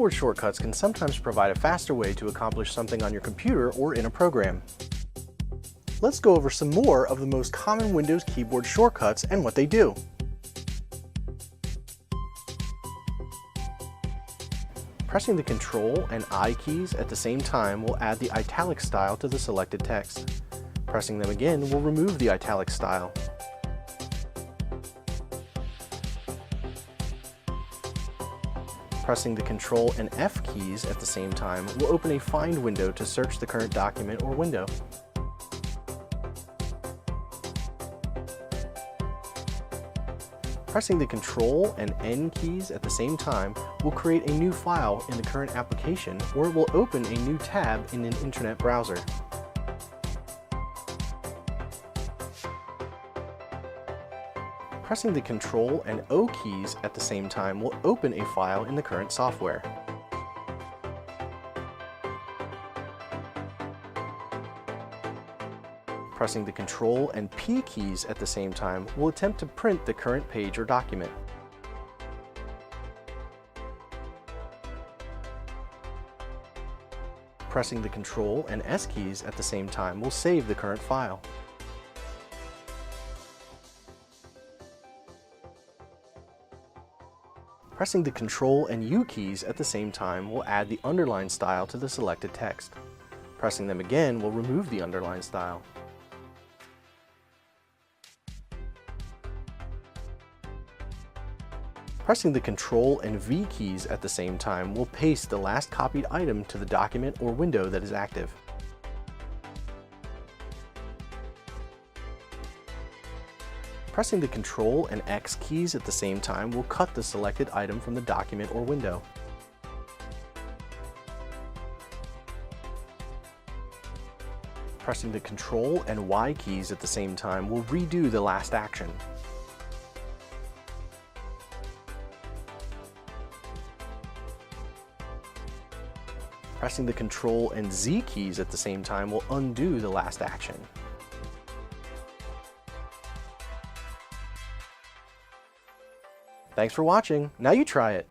Keyboard shortcuts can sometimes provide a faster way to accomplish something on your computer or in a program. Let's go over some more of the most common Windows keyboard shortcuts and what they do. Pressing the Ctrl and I keys at the same time will add the italic style to the selected text. Pressing them again will remove the italic style. Pressing the Ctrl and F keys at the same time will open a Find window to search the current document or window. Pressing the Ctrl and N keys at the same time will create a new file in the current application, or it will open a new tab in an internet browser. Pressing the Ctrl and O keys at the same time will open a file in the current software. Pressing the Ctrl and P keys at the same time will attempt to print the current page or document. Pressing the Ctrl and S keys at the same time will save the current file. Pressing the Ctrl and U keys at the same time will add the underline style to the selected text. Pressing them again will remove the underline style. Pressing the Ctrl and V keys at the same time will paste the last copied item to the document or window that is active. Pressing the Ctrl and X keys at the same time will cut the selected item from the document or window. Pressing the Ctrl and Y keys at the same time will redo the last action. Pressing the Ctrl and Z keys at the same time will undo the last action. Thanks for watching. Now you try it.